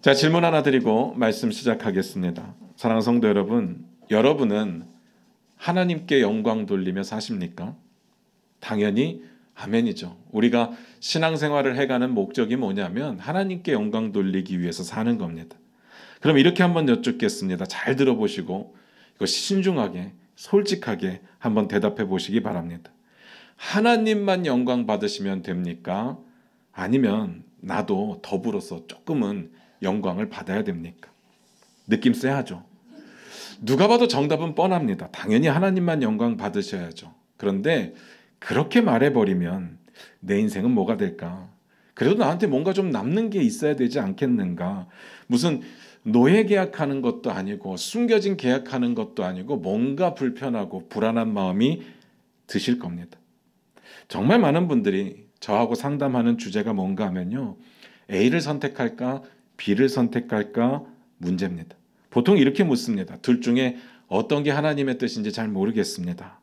자, 질문 하나 드리고 말씀 시작하겠습니다. 사랑하는 성도 여러분, 여러분은 하나님께 영광 돌리며 사십니까? 당연히 아멘이죠. 우리가 신앙생활을 해가는 목적이 뭐냐면 하나님께 영광 돌리기 위해서 사는 겁니다. 그럼 이렇게 한번 여쭙겠습니다. 잘 들어보시고 이거 신중하게 솔직하게 한번 대답해 보시기 바랍니다. 하나님만 영광 받으시면 됩니까? 아니면 나도 더불어서 조금은 영광을 받아야 됩니까? 느낌 쎄하죠. 누가 봐도 정답은 뻔합니다. 당연히 하나님만 영광 받으셔야죠. 그런데 그렇게 말해버리면 내 인생은 뭐가 될까? 그래도 나한테 뭔가 좀 남는 게 있어야 되지 않겠는가? 무슨 노예 계약하는 것도 아니고 숨겨진 계약하는 것도 아니고 뭔가 불편하고 불안한 마음이 드실 겁니다. 정말 많은 분들이 저하고 상담하는 주제가 뭔가 하면요, A를 선택할까 B를 선택할까 문제입니다. 보통 이렇게 묻습니다. 둘 중에 어떤 게 하나님의 뜻인지 잘 모르겠습니다.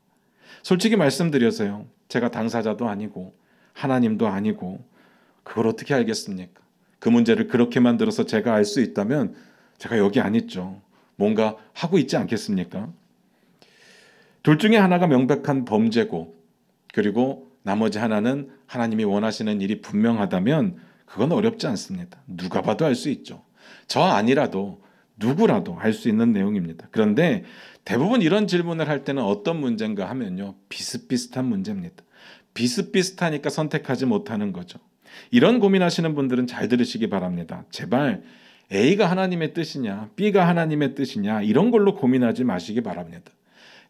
솔직히 말씀드려서요, 제가 당사자도 아니고 하나님도 아니고 그걸 어떻게 알겠습니까? 그 문제를 그렇게 만들어서 제가 알 수 있다면 제가 여기 안 있죠. 뭔가 하고 있지 않겠습니까? 둘 중에 하나가 명백한 범죄고 그리고 나머지 하나는 하나님이 원하시는 일이 분명하다면 그건 어렵지 않습니다. 누가 봐도 알 수 있죠. 저 아니라도 누구라도 알 수 있는 내용입니다. 그런데 대부분 이런 질문을 할 때는 어떤 문제인가 하면요, 비슷비슷한 문제입니다. 비슷비슷하니까 선택하지 못하는 거죠. 이런 고민하시는 분들은 잘 들으시기 바랍니다. 제발 A가 하나님의 뜻이냐 B가 하나님의 뜻이냐 이런 걸로 고민하지 마시기 바랍니다.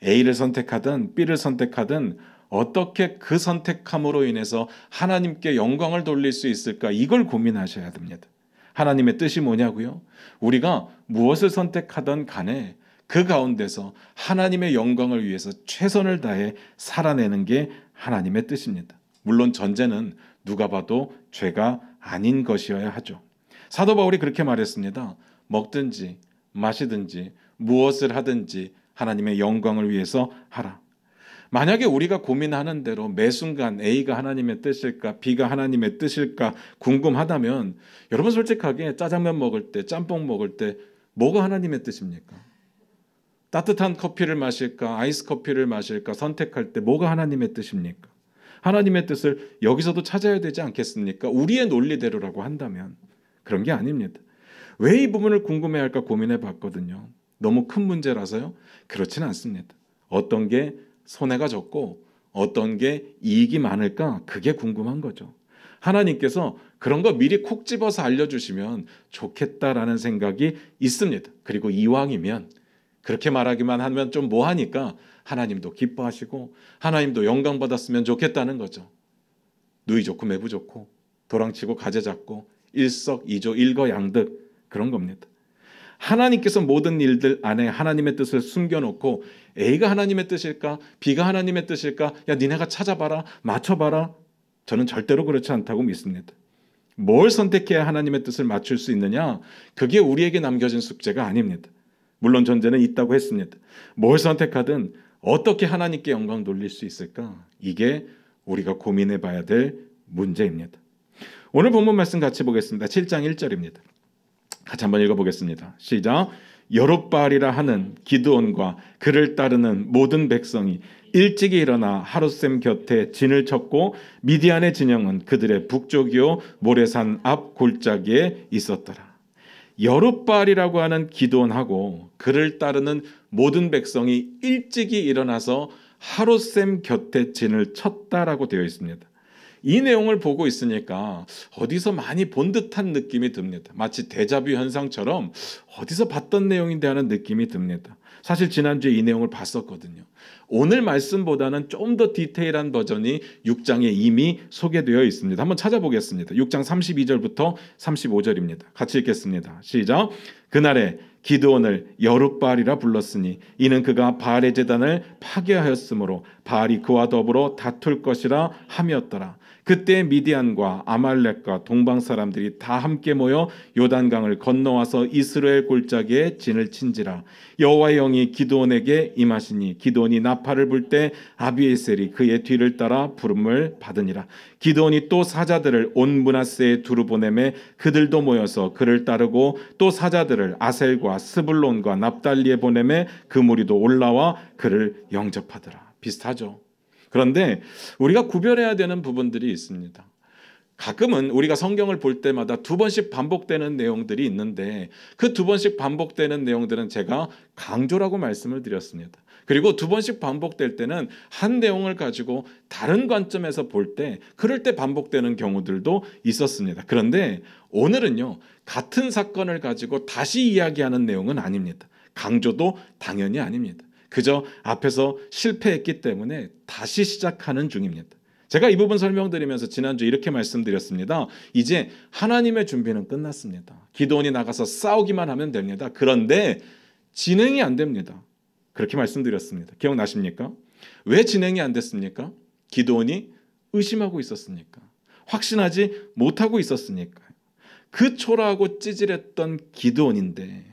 A를 선택하든 B를 선택하든 어떻게 그 선택함으로 인해서 하나님께 영광을 돌릴 수 있을까, 이걸 고민하셔야 됩니다. 하나님의 뜻이 뭐냐고요? 우리가 무엇을 선택하던 간에 그 가운데서 하나님의 영광을 위해서 최선을 다해 살아내는 게 하나님의 뜻입니다. 물론 전제는 누가 봐도 죄가 아닌 것이어야 하죠. 사도 바울이 그렇게 말했습니다. 먹든지 마시든지 무엇을 하든지 하나님의 영광을 위해서 하라. 만약에 우리가 고민하는 대로 매 순간 A가 하나님의 뜻일까 B가 하나님의 뜻일까 궁금하다면 여러분 솔직하게 짜장면 먹을 때 짬뽕 먹을 때 뭐가 하나님의 뜻입니까? 따뜻한 커피를 마실까 아이스 커피를 마실까 선택할 때 뭐가 하나님의 뜻입니까? 하나님의 뜻을 여기서도 찾아야 되지 않겠습니까? 우리의 논리대로라고 한다면 그런 게 아닙니다. 왜 이 부분을 궁금해할까 고민해 봤거든요. 너무 큰 문제라서요? 그렇지는 않습니다. 어떤 게 손해가 적고 어떤 게 이익이 많을까? 그게 궁금한 거죠. 하나님께서 그런 거 미리 콕 집어서 알려주시면 좋겠다라는 생각이 있습니다. 그리고 이왕이면 그렇게 말하기만 하면 좀 뭐하니까 하나님도 기뻐하시고 하나님도 영광 받았으면 좋겠다는 거죠. 누이 좋고 매부 좋고 도랑치고 가재 잡고 일석이조 일거양득 그런 겁니다. 하나님께서 모든 일들 안에 하나님의 뜻을 숨겨놓고 A가 하나님의 뜻일까 B가 하나님의 뜻일까 야 니네가 찾아봐라 맞춰봐라, 저는 절대로 그렇지 않다고 믿습니다. 뭘 선택해야 하나님의 뜻을 맞출 수 있느냐, 그게 우리에게 남겨진 숙제가 아닙니다. 물론 전제는 있다고 했습니다. 뭘 선택하든 어떻게 하나님께 영광 돌릴 수 있을까, 이게 우리가 고민해 봐야 될 문제입니다. 오늘 본문 말씀 같이 보겠습니다. 7장 1절입니다. 같이 한번 읽어보겠습니다. 시작. 여룻바알이라 하는 기드온과 그를 따르는 모든 백성이 일찍이 일어나 하룻샘 곁에 진을 쳤고 미디안의 진영은 그들의 북쪽이요 모레산 앞 골짜기에 있었더라. 여룻바알이라고 하는 기드온하고 그를 따르는 모든 백성이 일찍이 일어나서 하룻샘 곁에 진을 쳤다라고 되어 있습니다. 이 내용을 보고 있으니까 어디서 많이 본 듯한 느낌이 듭니다. 마치 데자뷰 현상처럼 어디서 봤던 내용인데 하는 느낌이 듭니다. 사실 지난주에 이 내용을 봤었거든요. 오늘 말씀보다는 좀 더 디테일한 버전이 6장에 이미 소개되어 있습니다. 한번 찾아보겠습니다. 6장 32절부터 35절입니다. 같이 읽겠습니다. 시작. 그날에 기드온을 여룻바알이라 불렀으니 이는 그가 바알의 제단을 파괴하였으므로 바알이 그와 더불어 다툴 것이라 함이었더라. 그때 미디안과 아말렉과 동방 사람들이 다 함께 모여 요단강을 건너와서 이스라엘 골짜기에 진을 친지라. 여호와의 영이 기드온에게 임하시니 기드온이 나팔을 불 때 아비에셀이 그의 뒤를 따라 부름을 받으니라. 기드온이 또 사자들을 온 므낫세에 두루 보내매 그들도 모여서 그를 따르고 또 사자들을 아셀과 스불론과 납달리에 보내매 그 무리도 올라와 그를 영접하더라. 비슷하죠. 그런데 우리가 구별해야 되는 부분들이 있습니다. 가끔은 우리가 성경을 볼 때마다 두 번씩 반복되는 내용들이 있는데 그 두 번씩 반복되는 내용들은 제가 강조라고 말씀을 드렸습니다. 그리고 두 번씩 반복될 때는 한 내용을 가지고 다른 관점에서 볼 때 그럴 때 반복되는 경우들도 있었습니다. 그런데 오늘은요, 같은 사건을 가지고 다시 이야기하는 내용은 아닙니다. 강조도 당연히 아닙니다. 그저 앞에서 실패했기 때문에 다시 시작하는 중입니다. 제가 이 부분 설명드리면서 지난주 이렇게 말씀드렸습니다. 이제 하나님의 준비는 끝났습니다. 기드온이 나가서 싸우기만 하면 됩니다. 그런데 진행이 안 됩니다. 그렇게 말씀드렸습니다. 기억나십니까? 왜 진행이 안 됐습니까? 기드온이 의심하고 있었으니까. 확신하지 못하고 있었으니까. 그 초라하고 찌질했던 기드온인데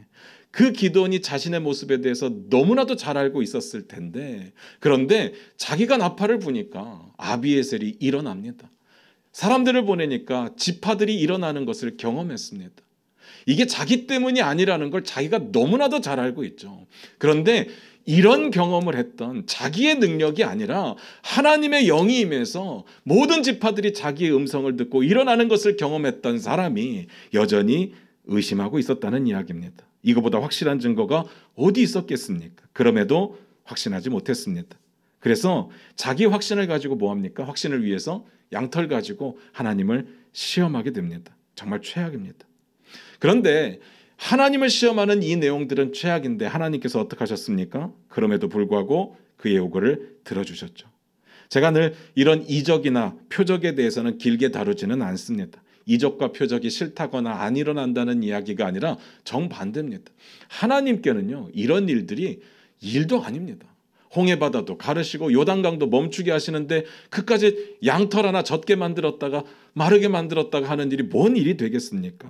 그 기드온이 자신의 모습에 대해서 너무나도 잘 알고 있었을 텐데 그런데 자기가 나팔을 부니까 아비에셀이 일어납니다. 사람들을 보내니까 지파들이 일어나는 것을 경험했습니다. 이게 자기 때문이 아니라는 걸 자기가 너무나도 잘 알고 있죠. 그런데 이런 경험을 했던 자기의 능력이 아니라 하나님의 영이 임해서 모든 지파들이 자기의 음성을 듣고 일어나는 것을 경험했던 사람이 여전히 의심하고 있었다는 이야기입니다. 이거보다 확실한 증거가 어디 있었겠습니까? 그럼에도 확신하지 못했습니다. 그래서 자기 확신을 가지고 뭐합니까? 확신을 위해서 양털 가지고 하나님을 시험하게 됩니다. 정말 최악입니다. 그런데 하나님을 시험하는 이 내용들은 최악인데 하나님께서 어떻게 하셨습니까? 그럼에도 불구하고 그의 요구를 들어주셨죠. 제가 늘 이런 이적이나 표적에 대해서는 길게 다루지는 않습니다. 이적과 표적이 싫다거나 안 일어난다는 이야기가 아니라 정반대입니다. 하나님께는요, 이런 일들이 일도 아닙니다. 홍해바다도 가르시고 요단강도 멈추게 하시는데 그까지 양털 하나 젖게 만들었다가 마르게 만들었다가 하는 일이 뭔 일이 되겠습니까?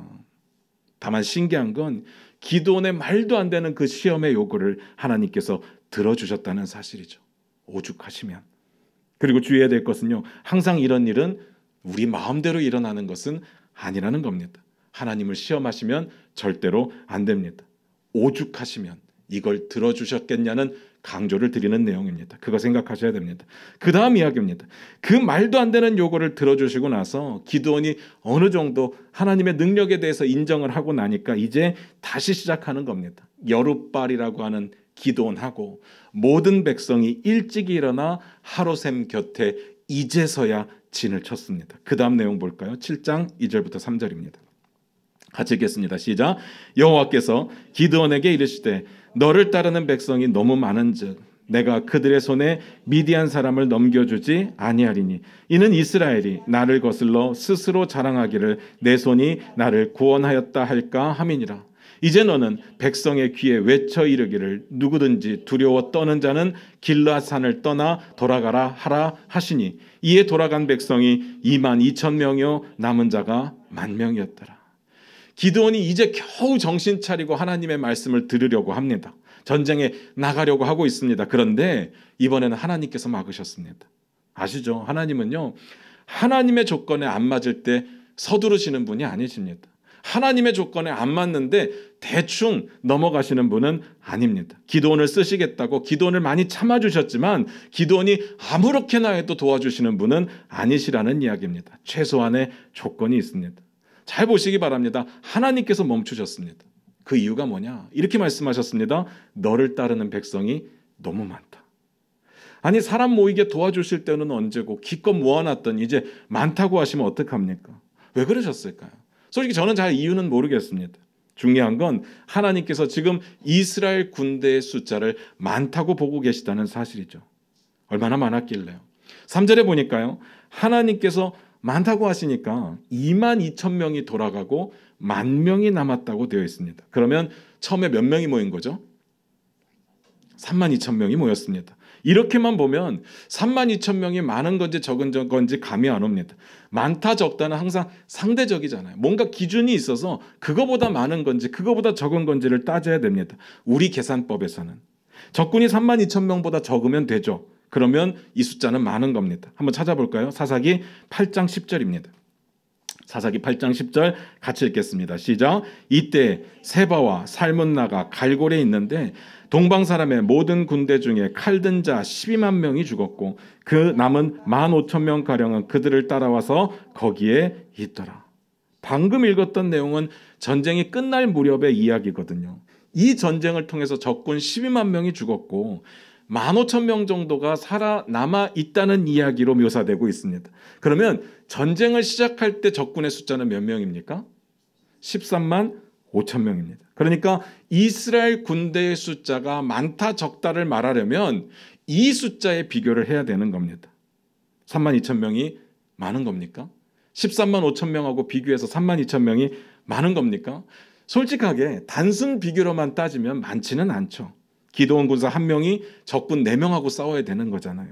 다만 신기한 건 기드온의 말도 안 되는 그 시험의 요구를 하나님께서 들어주셨다는 사실이죠. 오죽하시면. 그리고 주의해야 될 것은요, 항상 이런 일은 우리 마음대로 일어나는 것은 아니라는 겁니다. 하나님을 시험하시면 절대로 안 됩니다. 오죽하시면 이걸 들어주셨겠냐는 강조를 드리는 내용입니다. 그거 생각하셔야 됩니다. 그 다음 이야기입니다. 그 말도 안 되는 요구를 들어주시고 나서 기드온이 어느 정도 하나님의 능력에 대해서 인정을 하고 나니까 이제 다시 시작하는 겁니다. 여룻발이라고 하는 기드온하고 모든 백성이 일찍 일어나 하루샘 곁에 이제서야 진을 쳤습니다. 그 다음 내용 볼까요? 7장 2절부터 3절입니다. 같이 읽겠습니다. 시작. 여호와께서 기드온에게 이르시되 너를 따르는 백성이 너무 많은즉 내가 그들의 손에 미디안 사람을 넘겨주지 아니하리니 이는 이스라엘이 나를 거슬러 스스로 자랑하기를 내 손이 나를 구원하였다 할까 함이니라. 이제 너는 백성의 귀에 외쳐 이르기를 누구든지 두려워 떠는 자는 길라산을 떠나 돌아가라 하라 하시니 이에 돌아간 백성이 22,000명이요 남은 자가 10,000명이었더라. 기드온이 이제 겨우 정신 차리고 하나님의 말씀을 들으려고 합니다. 전쟁에 나가려고 하고 있습니다. 그런데 이번에는 하나님께서 막으셨습니다. 아시죠? 하나님은요, 하나님의 조건에 안 맞을 때 서두르시는 분이 아니십니다. 하나님의 조건에 안 맞는데 대충 넘어가시는 분은 아닙니다. 기드온을 쓰시겠다고 기드온을 많이 참아주셨지만 기드온이 아무렇게나 해도 도와주시는 분은 아니시라는 이야기입니다. 최소한의 조건이 있습니다. 잘 보시기 바랍니다. 하나님께서 멈추셨습니다. 그 이유가 뭐냐? 이렇게 말씀하셨습니다. 너를 따르는 백성이 너무 많다. 아니 사람 모이게 도와주실 때는 언제고 기껏 모아놨더니 이제 많다고 하시면 어떡합니까? 왜 그러셨을까요? 솔직히 저는 잘 이유는 모르겠습니다. 중요한 건 하나님께서 지금 이스라엘 군대의 숫자를 많다고 보고 계시다는 사실이죠. 얼마나 많았길래요. 3절에 보니까요. 하나님께서 많다고 하시니까 22,000명이 돌아가고 10,000명이 남았다고 되어 있습니다. 그러면 처음에 몇 명이 모인 거죠? 32,000명이 모였습니다. 이렇게만 보면 32,000명이 많은 건지 적은 건지 감이 안 옵니다. 많다 적다는 항상 상대적이잖아요. 뭔가 기준이 있어서 그거보다 많은 건지 그거보다 적은 건지를 따져야 됩니다. 우리 계산법에서는 적군이 32,000명보다 적으면 되죠. 그러면 이 숫자는 많은 겁니다. 한번 찾아볼까요? 사사기 8장 10절입니다. 사사기 8장 10절 같이 읽겠습니다. 시작. 이때 세바와 살문나가 갈골에 있는데 동방 사람의 모든 군대 중에 칼든 자 12만 명이 죽었고 그 남은 15,000명 가량은 그들을 따라와서 거기에 있더라. 방금 읽었던 내용은 전쟁이 끝날 무렵의 이야기거든요. 이 전쟁을 통해서 적군 12만 명이 죽었고 15,000명 정도가 살아남아 있다는 이야기로 묘사되고 있습니다. 그러면 전쟁을 시작할 때 적군의 숫자는 몇 명입니까? 13만 5천 명입니다. 그러니까 이스라엘 군대의 숫자가 많다 적다를 말하려면 이 숫자에 비교를 해야 되는 겁니다. 3만 2천 명이 많은 겁니까? 13만 5천 명하고 비교해서 3만 2천 명이 많은 겁니까? 솔직하게 단순 비교로만 따지면 많지는 않죠. 기드온 군사 한 명이 적군 4명하고 싸워야 되는 거잖아요.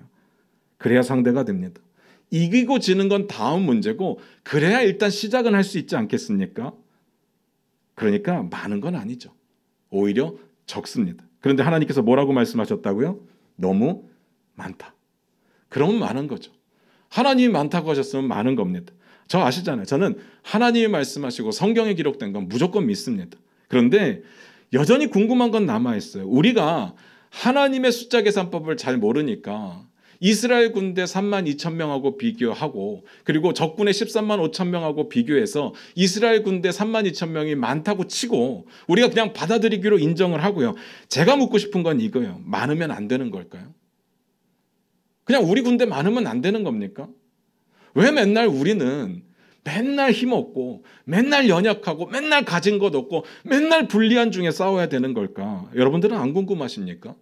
그래야 상대가 됩니다. 이기고 지는 건 다음 문제고 그래야 일단 시작은 할 수 있지 않겠습니까? 그러니까 많은 건 아니죠. 오히려 적습니다. 그런데 하나님께서 뭐라고 말씀하셨다고요? 너무 많다. 그러면 많은 거죠. 하나님이 많다고 하셨으면 많은 겁니다. 저 아시잖아요. 저는 하나님이 말씀하시고 성경에 기록된 건 무조건 믿습니다. 그런데 여전히 궁금한 건 남아있어요. 우리가 하나님의 숫자 계산법을 잘 모르니까 이스라엘 군대 3만 2천 명하고 비교하고 그리고 적군의 13만 5천 명하고 비교해서 이스라엘 군대 3만 2천 명이 많다고 치고 우리가 그냥 받아들이기로 인정을 하고요. 제가 묻고 싶은 건 이거예요. 많으면 안 되는 걸까요? 그냥 우리 군대 많으면 안 되는 겁니까? 왜 맨날 우리는 맨날 힘없고 맨날 연약하고 맨날 가진 것 없고 맨날 불리한 중에 싸워야 되는 걸까? 여러분들은 안 궁금하십니까?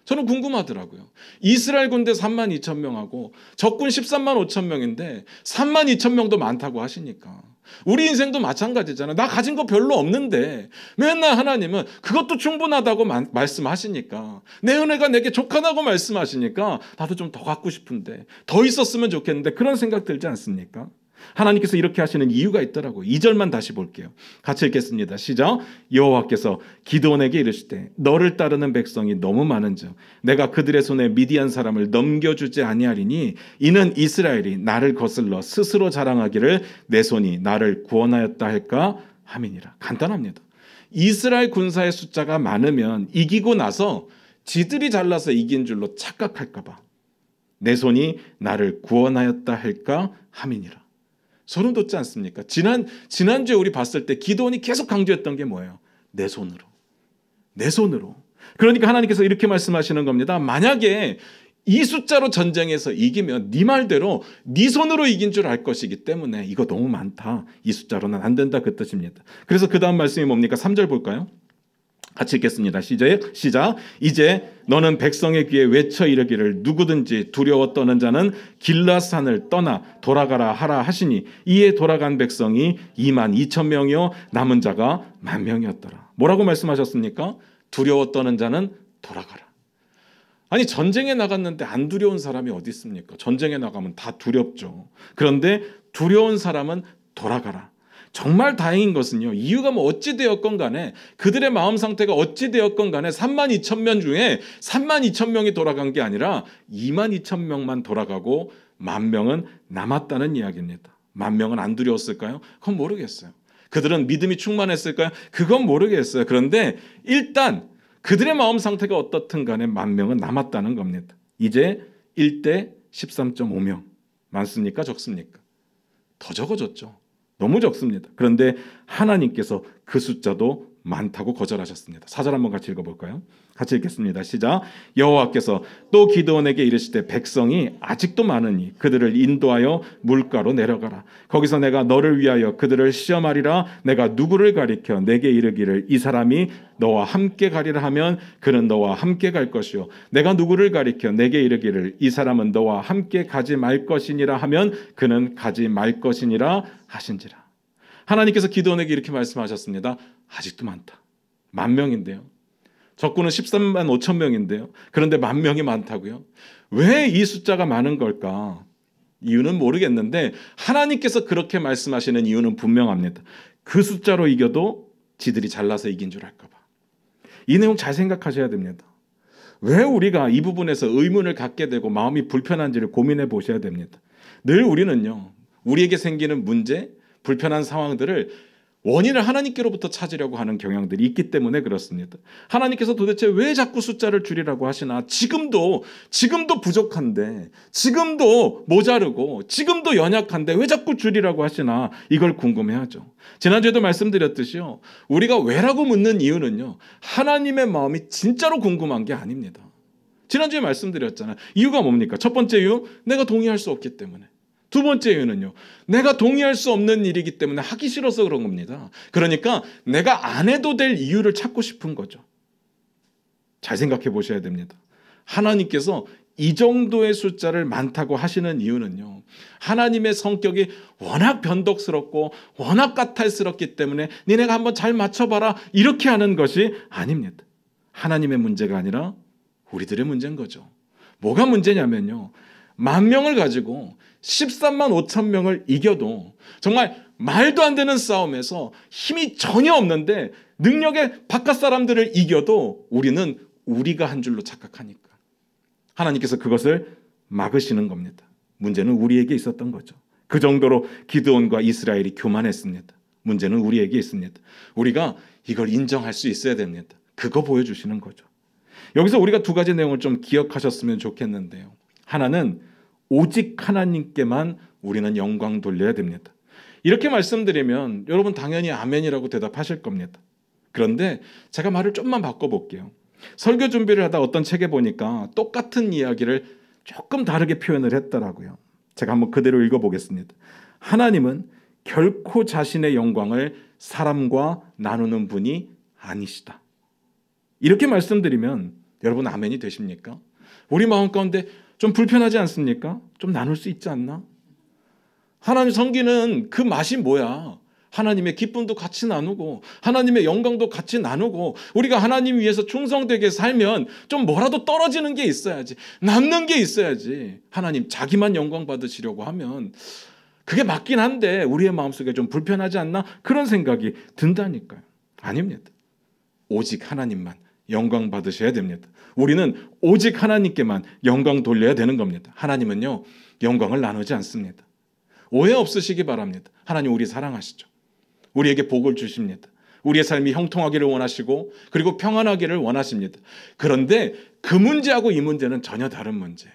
저는 궁금하더라고요. 이스라엘 군대 3만 2천 명하고 적군 13만 5천 명인데 3만 2천 명도 많다고 하시니까 우리 인생도 마찬가지잖아요. 나 가진 거 별로 없는데 맨날 하나님은 그것도 충분하다고 말씀하시니까 내 은혜가 내게 족하다고 말씀하시니까 나도 좀 더 갖고 싶은데 더 있었으면 좋겠는데 그런 생각 들지 않습니까? 하나님께서 이렇게 하시는 이유가 있더라고요. 2절만 다시 볼게요. 같이 읽겠습니다. 시작. 여호와께서 기드온에게 이르시되 너를 따르는 백성이 너무 많은즉 내가 그들의 손에 미디안 사람을 넘겨주지 아니하리니 이는 이스라엘이 나를 거슬러 스스로 자랑하기를 내 손이 나를 구원하였다 할까 함이니라. 간단합니다. 이스라엘 군사의 숫자가 많으면 이기고 나서 지들이 잘나서 이긴 줄로 착각할까 봐 내 손이 나를 구원하였다 할까 함이니라. 소름 돋지 않습니까? 지난주에 우리 봤을 때 기드온이 계속 강조했던 게 뭐예요? 내 손으로. 내 손으로. 그러니까 하나님께서 이렇게 말씀하시는 겁니다. 만약에 이 숫자로 전쟁에서 이기면 네 말대로 네 손으로 이긴 줄 알 것이기 때문에 이거 너무 많다. 이 숫자로는 안 된다 그 뜻입니다. 그래서 그 다음 말씀이 뭡니까? 3절 볼까요? 같이 읽겠습니다. 시작. 이제 너는 백성의 귀에 외쳐 이르기를 누구든지 두려워 떠는 자는 길라산을 떠나 돌아가라 하라 하시니 이에 돌아간 백성이 2만 2천 명이요 남은 자가 1만 명이었더라. 뭐라고 말씀하셨습니까? 두려워 떠는 자는 돌아가라. 아니 전쟁에 나갔는데 안 두려운 사람이 어디 있습니까? 전쟁에 나가면 다 두렵죠. 그런데 두려운 사람은 돌아가라. 정말 다행인 것은요. 이유가 뭐 어찌 되었건 간에 그들의 마음 상태가 어찌 되었건 간에 3만 2천 명 중에 3만 2천 명이 돌아간 게 아니라 2만 2천 명만 돌아가고 1만 명은 남았다는 이야기입니다. 1만 명은 안 두려웠을까요? 그건 모르겠어요. 그들은 믿음이 충만했을까요? 그건 모르겠어요. 그런데 일단 그들의 마음 상태가 어떻든 간에 1만 명은 남았다는 겁니다. 이제 1대 13.5명. 많습니까? 적습니까? 더 적어졌죠. 너무 적습니다. 그런데 하나님께서 그 숫자도 많다고 거절하셨습니다. 4절 한번 같이 읽어볼까요? 같이 읽겠습니다. 시작. 여호와께서 또 기드온에게 이르시되 백성이 아직도 많으니 그들을 인도하여 물가로 내려가라. 거기서 내가 너를 위하여 그들을 시험하리라. 내가 누구를 가리켜 내게 이르기를 이 사람이 너와 함께 가리라 하면 그는 너와 함께 갈 것이요 내가 누구를 가리켜 내게 이르기를 이 사람은 너와 함께 가지 말 것이니라 하면 그는 가지 말 것이니라 하신지라. 하나님께서 기드온에게 이렇게 말씀하셨습니다. 아직도 많다. 1만 명인데요. 적군은 13만 5천 명인데요. 그런데 10,000명이 많다고요? 왜 이 숫자가 많은 걸까? 이유는 모르겠는데 하나님께서 그렇게 말씀하시는 이유는 분명합니다. 그 숫자로 이겨도 지들이 잘나서 이긴 줄 알까 봐. 이 내용 잘 생각하셔야 됩니다. 왜 우리가 이 부분에서 의문을 갖게 되고 마음이 불편한지를 고민해 보셔야 됩니다. 늘 우리는요, 우리에게 생기는 문제, 불편한 상황들을 원인을 하나님께로부터 찾으려고 하는 경향들이 있기 때문에 그렇습니다. 하나님께서 도대체 왜 자꾸 숫자를 줄이라고 하시나? 지금도 부족한데, 지금도 모자르고, 지금도 연약한데 왜 자꾸 줄이라고 하시나? 이걸 궁금해하죠. 지난주에도 말씀드렸듯이요, 우리가 왜라고 묻는 이유는요, 하나님의 마음이 진짜로 궁금한 게 아닙니다. 지난주에 말씀드렸잖아요. 이유가 뭡니까? 첫 번째 이유, 내가 동의할 수 없기 때문에. 두 번째 이유는요, 내가 동의할 수 없는 일이기 때문에 하기 싫어서 그런 겁니다. 그러니까 내가 안 해도 될 이유를 찾고 싶은 거죠. 잘 생각해 보셔야 됩니다. 하나님께서 이 정도의 숫자를 많다고 하시는 이유는요, 하나님의 성격이 워낙 변덕스럽고 워낙 까탈스럽기 때문에 니네가 한번 잘 맞춰봐라 이렇게 하는 것이 아닙니다. 하나님의 문제가 아니라 우리들의 문제인 거죠. 뭐가 문제냐면요, 10,000명을 가지고 13만 5천 명을 이겨도 정말 말도 안 되는 싸움에서 힘이 전혀 없는데 능력의 바깥 사람들을 이겨도 우리는 우리가 한 줄로 착각하니까 하나님께서 그것을 막으시는 겁니다. 문제는 우리에게 있었던 거죠. 그 정도로 기드온과 이스라엘이 교만했습니다. 문제는 우리에게 있습니다. 우리가 이걸 인정할 수 있어야 됩니다. 그거 보여주시는 거죠. 여기서 우리가 두 가지 내용을 좀 기억하셨으면 좋겠는데요. 하나는 오직 하나님께만 우리는 영광 돌려야 됩니다. 이렇게 말씀드리면 여러분 당연히 아멘이라고 대답하실 겁니다. 그런데 제가 말을 좀만 바꿔볼게요. 설교 준비를 하다 어떤 책에 보니까 똑같은 이야기를 조금 다르게 표현을 했더라고요. 제가 한번 그대로 읽어보겠습니다. 하나님은 결코 자신의 영광을 사람과 나누는 분이 아니시다. 이렇게 말씀드리면 여러분 아멘이 되십니까? 우리 마음 가운데 좀 불편하지 않습니까? 좀 나눌 수 있지 않나? 하나님 섬기는 그 맛이 뭐야? 하나님의 기쁨도 같이 나누고 하나님의 영광도 같이 나누고 우리가 하나님 위해서 충성되게 살면 좀 뭐라도 떨어지는 게 있어야지, 남는 게 있어야지. 하나님 자기만 영광 받으시려고 하면 그게 맞긴 한데 우리의 마음속에 좀 불편하지 않나? 그런 생각이 든다니까요. 아닙니다. 오직 하나님만 영광 받으셔야 됩니다. 우리는 오직 하나님께만 영광 돌려야 되는 겁니다. 하나님은요, 영광을 나누지 않습니다. 오해 없으시기 바랍니다. 하나님 우리 사랑하시죠. 우리에게 복을 주십니다. 우리의 삶이 형통하기를 원하시고 그리고 평안하기를 원하십니다. 그런데 그 문제하고 이 문제는 전혀 다른 문제예요.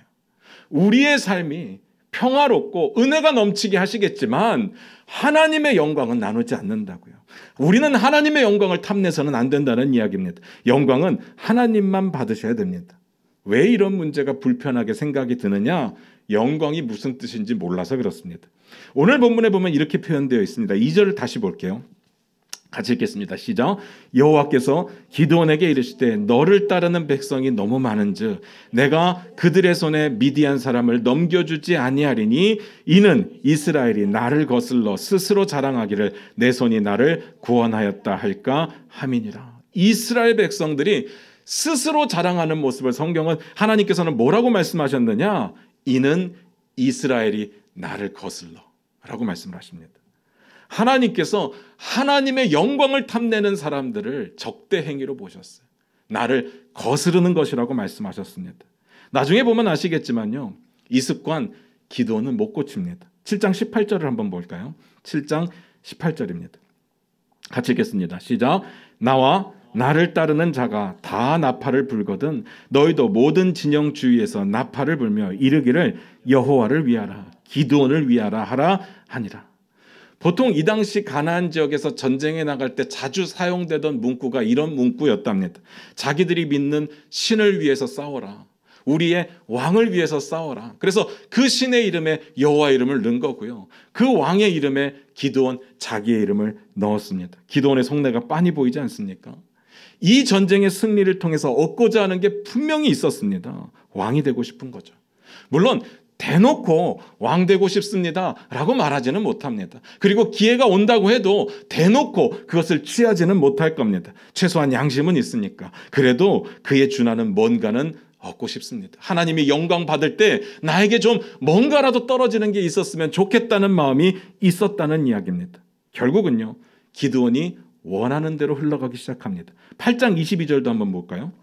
우리의 삶이 평화롭고 은혜가 넘치게 하시겠지만 하나님의 영광은 나누지 않는다고요. 우리는 하나님의 영광을 탐내서는 안 된다는 이야기입니다. 영광은 하나님만 받으셔야 됩니다. 왜 이런 문제가 불편하게 생각이 드느냐? 영광이 무슨 뜻인지 몰라서 그렇습니다. 오늘 본문에 보면 이렇게 표현되어 있습니다. 2절을 다시 볼게요. 같이 읽겠습니다. 시작. 여호와께서 기드온에게 이르시되 너를 따르는 백성이 너무 많은즉 내가 그들의 손에 미디안 사람을 넘겨주지 아니하리니 이는 이스라엘이 나를 거슬러 스스로 자랑하기를 내 손이 나를 구원하였다 할까 함이니라. 이스라엘 백성들이 스스로 자랑하는 모습을 성경은 하나님께서는 뭐라고 말씀하셨느냐? 이는 이스라엘이 나를 거슬러 라고 말씀을 하십니다. 하나님께서 하나님의 영광을 탐내는 사람들을 적대 행위로 보셨어요. 나를 거스르는 것이라고 말씀하셨습니다. 나중에 보면 아시겠지만요, 이 습관 기드온은 못 고칩니다. 7장 18절을 한번 볼까요? 7장 18절입니다. 같이 읽겠습니다. 시작. 나와 나를 따르는 자가 다 나팔을 불거든 너희도 모든 진영 주위에서 나팔을 불며 이르기를 여호와를 위하라 기드온을 위하라 하라 하니라. 보통 이 당시 가나안 지역에서 전쟁에 나갈 때 자주 사용되던 문구가 이런 문구였답니다. 자기들이 믿는 신을 위해서 싸워라. 우리의 왕을 위해서 싸워라. 그래서 그 신의 이름에 여호와 이름을 넣은 거고요. 그 왕의 이름에 기드온 자기의 이름을 넣었습니다. 기드온의 속내가 빤히 보이지 않습니까? 이 전쟁의 승리를 통해서 얻고자 하는 게 분명히 있었습니다. 왕이 되고 싶은 거죠. 물론 대놓고 왕 되고 싶습니다 라고 말하지는 못합니다. 그리고 기회가 온다고 해도 대놓고 그것을 취하지는 못할 겁니다. 최소한 양심은 있으니까. 그래도 그의 준하는 뭔가는 얻고 싶습니다. 하나님이 영광 받을 때 나에게 좀 뭔가라도 떨어지는 게 있었으면 좋겠다는 마음이 있었다는 이야기입니다. 결국은요, 기드온이 원하는 대로 흘러가기 시작합니다. 8장 22절도 한번 볼까요?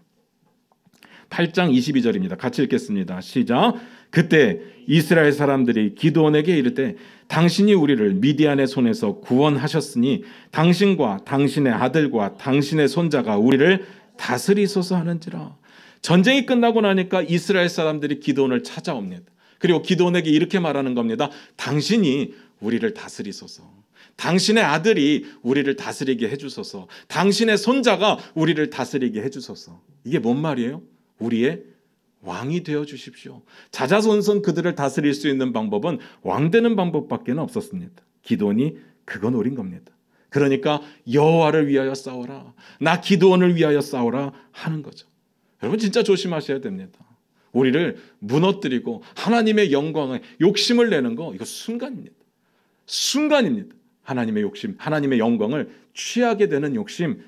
8장 22절입니다. 같이 읽겠습니다. 시작. 그때 이스라엘 사람들이 기드온에게 이르되 당신이 우리를 미디안의 손에서 구원하셨으니 당신과 당신의 아들과 당신의 손자가 우리를 다스리소서 하는지라. 전쟁이 끝나고 나니까 이스라엘 사람들이 기드온을 찾아옵니다. 그리고 기드온에게 이렇게 말하는 겁니다. 당신이 우리를 다스리소서. 당신의 아들이 우리를 다스리게 해주소서. 당신의 손자가 우리를 다스리게 해주소서. 이게 뭔 말이에요? 우리의 왕이 되어 주십시오. 자자손손 그들을 다스릴 수 있는 방법은 왕 되는 방법밖에 없었습니다. 기드온이 그거 노린 겁니다. 그러니까 여호와를 위하여 싸워라. 나 기드온을 위하여 싸워라 하는 거죠. 여러분 진짜 조심하셔야 됩니다. 우리를 무너뜨리고 하나님의 영광에 욕심을 내는 거 이거 순간입니다. 순간입니다. 하나님의 욕심, 하나님의 영광을 취하게 되는 욕심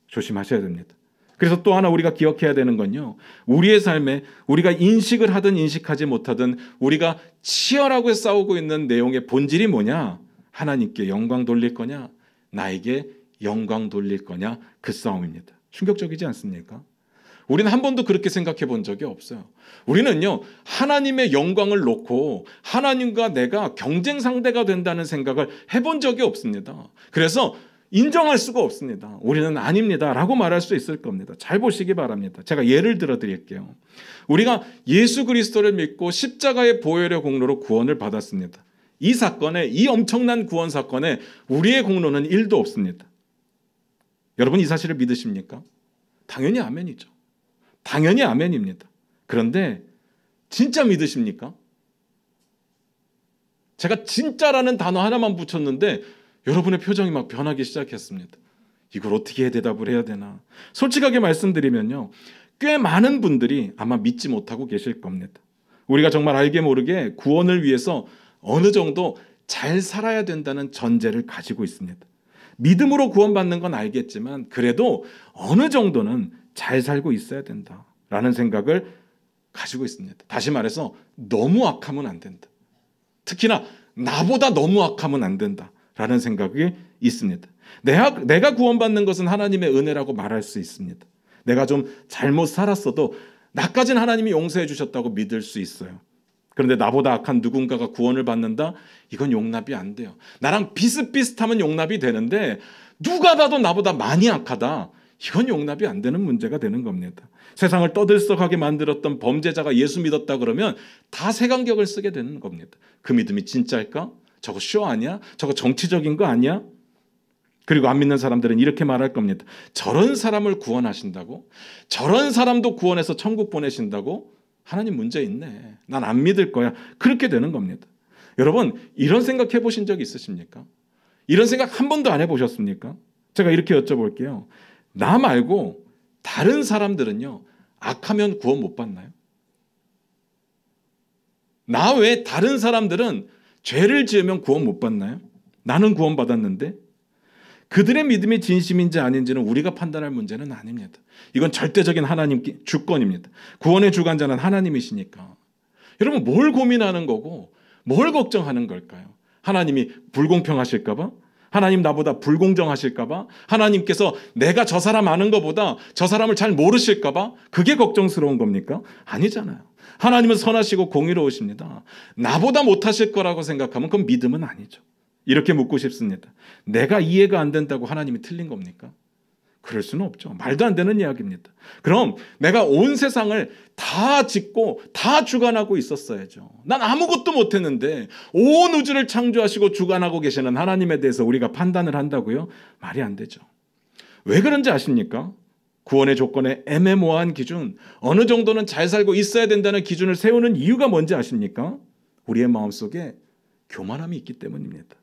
조심하셔야 됩니다. 그래서 또 하나 우리가 기억해야 되는 건요. 우리의 삶에 우리가 인식을 하든 인식하지 못하든 우리가 치열하게 싸우고 있는 내용의 본질이 뭐냐? 하나님께 영광 돌릴 거냐? 나에게 영광 돌릴 거냐? 그 싸움입니다. 충격적이지 않습니까? 우리는 한 번도 그렇게 생각해 본 적이 없어요. 우리는요, 하나님의 영광을 놓고 하나님과 내가 경쟁 상대가 된다는 생각을 해본 적이 없습니다. 그래서 인정할 수가 없습니다. 우리는 아닙니다 라고 말할 수 있을 겁니다. 잘 보시기 바랍니다. 제가 예를 들어 드릴게요. 우리가 예수 그리스도를 믿고 십자가의 보혈의 공로로 구원을 받았습니다. 이 사건에, 이 엄청난 구원 사건에 우리의 공로는 1도 없습니다. 여러분 이 사실을 믿으십니까? 당연히 아멘이죠. 당연히 아멘입니다. 그런데 진짜 믿으십니까? 제가 진짜라는 단어 하나만 붙였는데 여러분의 표정이 막 변하기 시작했습니다. 이걸 어떻게 대답을 해야 되나? 솔직하게 말씀드리면요. 꽤 많은 분들이 아마 믿지 못하고 계실 겁니다. 우리가 정말 알게 모르게 구원을 위해서 어느 정도 잘 살아야 된다는 전제를 가지고 있습니다. 믿음으로 구원받는 건 알겠지만 그래도 어느 정도는 잘 살고 있어야 된다라는 생각을 가지고 있습니다. 다시 말해서 너무 악하면 안 된다. 특히나 나보다 너무 악하면 안 된다. 라는 생각이 있습니다. 내가 구원받는 것은 하나님의 은혜라고 말할 수 있습니다. 내가 좀 잘못 살았어도 나까지는 하나님이 용서해 주셨다고 믿을 수 있어요. 그런데 나보다 악한 누군가가 구원을 받는다? 이건 용납이 안 돼요. 나랑 비슷비슷하면 용납이 되는데 누가 봐도 나보다 많이 악하다? 이건 용납이 안 되는 문제가 되는 겁니다. 세상을 떠들썩하게 만들었던 범죄자가 예수 믿었다 그러면 다 색안경을 쓰게 되는 겁니다. 그 믿음이 진짜일까? 저거 쇼 아니야? 저거 정치적인 거 아니야? 그리고 안 믿는 사람들은 이렇게 말할 겁니다. 저런 사람을 구원하신다고? 저런 사람도 구원해서 천국 보내신다고? 하나님 문제 있네. 난 안 믿을 거야. 그렇게 되는 겁니다. 여러분 이런 생각 해보신 적 있으십니까? 이런 생각 한 번도 안 해보셨습니까? 제가 이렇게 여쭤볼게요. 나 말고 다른 사람들은요 악하면 구원 못 받나요? 나 외에 다른 사람들은 죄를 지으면 구원 못 받나요? 나는 구원 받았는데 그들의 믿음이 진심인지 아닌지는 우리가 판단할 문제는 아닙니다. 이건 절대적인 하나님 주권입니다. 구원의 주관자는 하나님이시니까. 여러분 뭘 고민하는 거고 뭘 걱정하는 걸까요? 하나님이 불공평하실까 봐? 하나님 나보다 불공정하실까 봐? 하나님께서 내가 저 사람 아는 것보다 저 사람을 잘 모르실까 봐? 그게 걱정스러운 겁니까? 아니잖아요. 하나님은 선하시고 공의로우십니다. 나보다 못하실 거라고 생각하면 그건 믿음은 아니죠. 이렇게 묻고 싶습니다. 내가 이해가 안 된다고 하나님이 틀린 겁니까? 그럴 수는 없죠. 말도 안 되는 이야기입니다. 그럼 내가 온 세상을 다 짓고 다 주관하고 있었어야죠. 난 아무것도 못했는데 온 우주를 창조하시고 주관하고 계시는 하나님에 대해서 우리가 판단을 한다고요? 말이 안 되죠. 왜 그런지 아십니까? 구원의 조건의 애매모호한 기준, 어느 정도는 잘 살고 있어야 된다는 기준을 세우는 이유가 뭔지 아십니까? 우리의 마음속에 교만함이 있기 때문입니다.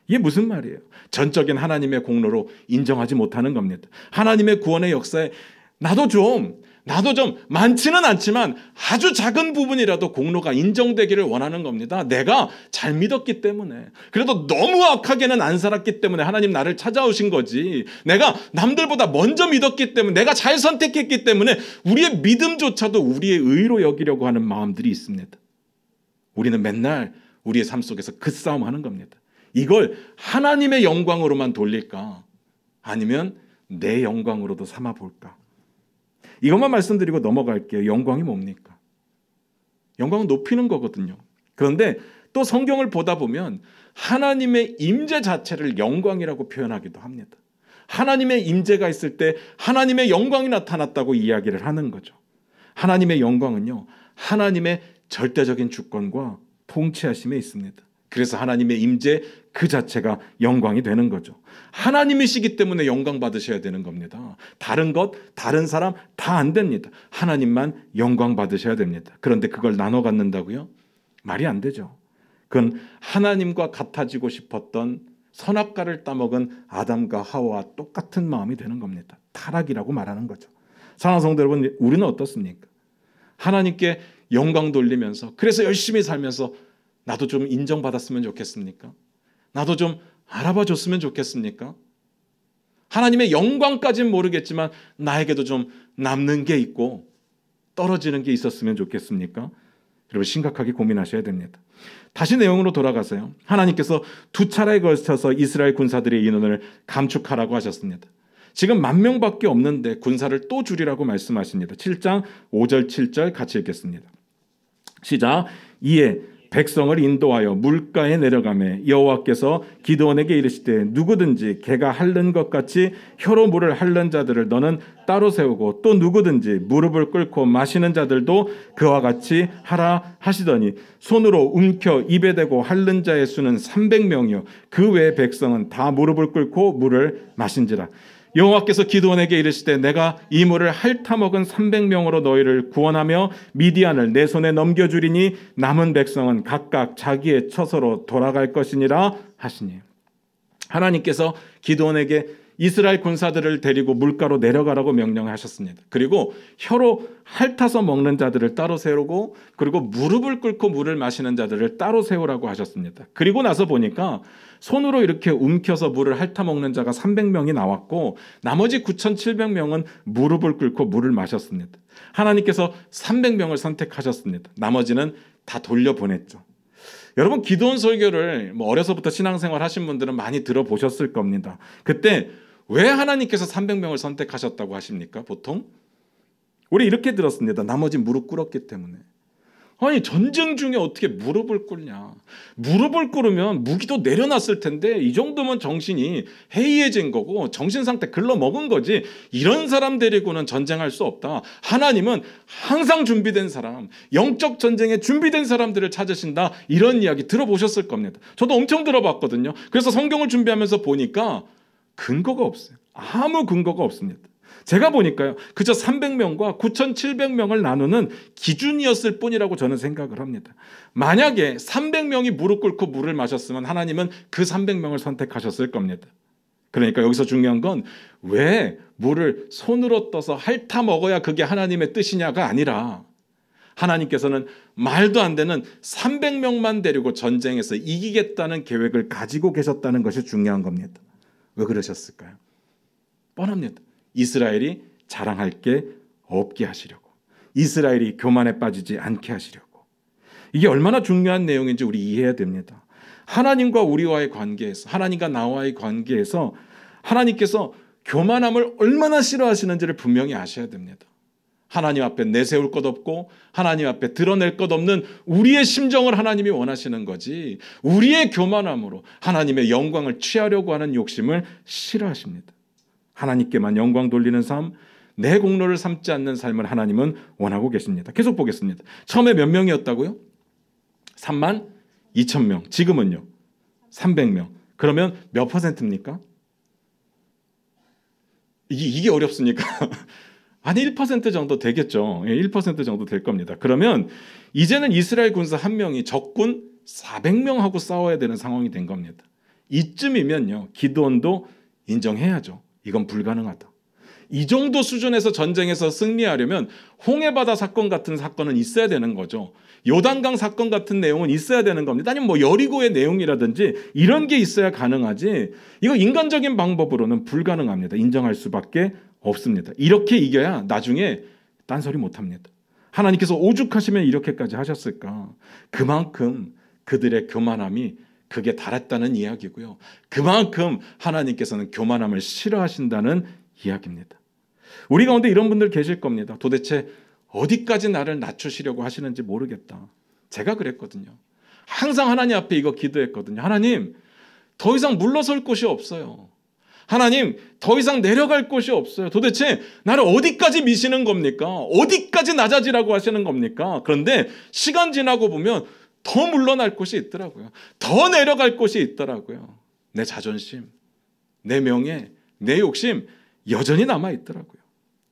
이게 무슨 말이에요? 전적인 하나님의 공로로 인정하지 못하는 겁니다. 하나님의 구원의 역사에 나도 좀 나도 좀 많지는 않지만 아주 작은 부분이라도 공로가 인정되기를 원하는 겁니다. 내가 잘 믿었기 때문에, 그래도 너무 악하게는 안 살았기 때문에 하나님 나를 찾아오신 거지, 내가 남들보다 먼저 믿었기 때문에, 내가 잘 선택했기 때문에 우리의 믿음조차도 우리의 의로 여기려고 하는 마음들이 있습니다. 우리는 맨날 우리의 삶 속에서 그 싸움하는 겁니다. 이걸 하나님의 영광으로만 돌릴까, 아니면 내 영광으로도 삼아 볼까? 이것만 말씀드리고 넘어갈게요. 영광이 뭡니까? 영광은 높이는 거거든요. 그런데 또 성경을 보다 보면 하나님의 임재 자체를 영광이라고 표현하기도 합니다. 하나님의 임재가 있을 때 하나님의 영광이 나타났다고 이야기를 하는 거죠. 하나님의 영광은요, 하나님의 절대적인 주권과 통치하심에 있습니다. 그래서 하나님의 임재 그 자체가 영광이 되는 거죠. 하나님이시기 때문에 영광 받으셔야 되는 겁니다. 다른 것, 다른 사람 다 안 됩니다. 하나님만 영광 받으셔야 됩니다. 그런데 그걸 나눠 갖는다고요? 말이 안 되죠. 그건 하나님과 같아지고 싶었던 선악과를 따먹은 아담과 하와와 똑같은 마음이 되는 겁니다. 타락이라고 말하는 거죠. 사랑하는 성도 여러분, 우리는 어떻습니까? 하나님께 영광 돌리면서, 그래서 열심히 살면서 나도 좀 인정받았으면 좋겠습니까? 나도 좀 알아봐 줬으면 좋겠습니까? 하나님의 영광까지는 모르겠지만 나에게도 좀 남는 게 있고 떨어지는 게 있었으면 좋겠습니까? 여러분, 심각하게 고민하셔야 됩니다. 다시 내용으로 돌아가세요. 하나님께서 두 차례에 걸쳐서 이스라엘 군사들의 인원을 감축하라고 하셨습니다. 지금 10,000명밖에 없는데 군사를 또 줄이라고 말씀하십니다. 7장 5절 7절 같이 읽겠습니다. 시작. 이에 백성을 인도하여 물가에 내려가매 여호와께서 기드온에게 이르시되 누구든지 개가 핥는 것 같이 혀로 물을 핥는 자들을 너는 따로 세우고 또 누구든지 무릎을 꿇고 마시는 자들도 그와 같이 하라 하시더니 손으로 움켜 입에 대고 핥는 자의 수는 300명이요 그 외의 백성은 다 무릎을 꿇고 물을 마신지라. 여호와께서 기드온에게 이르시되 내가 이 물을 핥아먹은 300명으로 너희를 구원하며 미디안을 내 손에 넘겨주리니 남은 백성은 각각 자기의 처소로 돌아갈 것이니라 하시니. 하나님께서 기드온에게 이스라엘 군사들을 데리고 물가로 내려가라고 명령하셨습니다. 그리고 혀로 핥아서 먹는 자들을 따로 세우고, 그리고 무릎을 꿇고 물을 마시는 자들을 따로 세우라고 하셨습니다. 그리고 나서 보니까 손으로 이렇게 움켜서 물을 핥아 먹는 자가 300명이 나왔고 나머지 9,700명은 무릎을 꿇고 물을 마셨습니다. 하나님께서 300명을 선택하셨습니다. 나머지는 다 돌려보냈죠. 여러분, 기드온 설교를 어려서부터 신앙생활 하신 분들은 많이 들어보셨을 겁니다. 그때 왜 하나님께서 300명을 선택하셨다고 하십니까? 보통 우리 이렇게 들었습니다. 나머지 무릎 꿇었기 때문에. 아니, 전쟁 중에 어떻게 무릎을 꿇냐? 무릎을 꿇으면 무기도 내려놨을 텐데 이 정도면 정신이 해이해진 거고 정신 상태 글러먹은 거지, 이런 사람 데리고는 전쟁할 수 없다. 하나님은 항상 준비된 사람, 영적 전쟁에 준비된 사람들을 찾으신다. 이런 이야기 들어보셨을 겁니다. 저도 엄청 들어봤거든요. 그래서 성경을 준비하면서 보니까 근거가 없어요. 아무 근거가 없습니다. 제가 보니까요, 그저 300명과 9,700명을 나누는 기준이었을 뿐이라고 저는 생각을 합니다. 만약에 300명이 무릎 꿇고 물을 마셨으면 하나님은 그 300명을 선택하셨을 겁니다. 그러니까 여기서 중요한 건 왜 물을 손으로 떠서 핥아 먹어야 그게 하나님의 뜻이냐가 아니라, 하나님께서는 말도 안 되는 300명만 데리고 전쟁에서 이기겠다는 계획을 가지고 계셨다는 것이 중요한 겁니다. 왜 그러셨을까요? 뻔합니다. 이스라엘이 자랑할 게 없게 하시려고, 이스라엘이 교만에 빠지지 않게 하시려고. 이게 얼마나 중요한 내용인지 우리 이해해야 됩니다. 하나님과 우리와의 관계에서, 하나님과 나와의 관계에서 하나님께서 교만함을 얼마나 싫어하시는지를 분명히 아셔야 됩니다. 하나님 앞에 내세울 것 없고 하나님 앞에 드러낼 것 없는 우리의 심정을 하나님이 원하시는 거지, 우리의 교만함으로 하나님의 영광을 취하려고 하는 욕심을 싫어하십니다. 하나님께만 영광 돌리는 삶, 내 공로를 삼지 않는 삶을 하나님은 원하고 계십니다. 계속 보겠습니다. 처음에 몇 명이었다고요? 32,000명. 지금은요? 300명. 그러면 몇 퍼센트입니까? 이게 어렵습니까? 한 1% 정도 되겠죠. 1% 정도 될 겁니다. 그러면 이제는 이스라엘 군사 한 명이 적군 400명하고 싸워야 되는 상황이 된 겁니다. 이쯤이면요, 기드온도 인정해야죠. 이건 불가능하다. 이 정도 수준에서 전쟁에서 승리하려면 홍해바다 사건 같은 사건은 있어야 되는 거죠. 요단강 사건 같은 내용은 있어야 되는 겁니다. 아니면 뭐 여리고의 내용이라든지 이런 게 있어야 가능하지, 이거 인간적인 방법으로는 불가능합니다. 인정할 수밖에 없습니다. 이렇게 이겨야 나중에 딴소리 못합니다. 하나님께서 오죽하시면 이렇게까지 하셨을까? 그만큼 그들의 교만함이 극에 달했다는 이야기고요. 그만큼 하나님께서는 교만함을 싫어하신다는 이야기입니다. 우리 가운데 이런 분들 계실 겁니다. 도대체 어디까지 나를 낮추시려고 하시는지 모르겠다. 제가 그랬거든요. 항상 하나님 앞에 이거 기도했거든요. 하나님, 더 이상 물러설 곳이 없어요. 하나님, 더 이상 내려갈 곳이 없어요. 도대체 나를 어디까지 미시는 겁니까? 어디까지 낮아지라고 하시는 겁니까? 그런데 시간 지나고 보면 더 물러날 곳이 있더라고요. 더 내려갈 곳이 있더라고요. 내 자존심, 내 명예, 내 욕심 여전히 남아 있더라고요.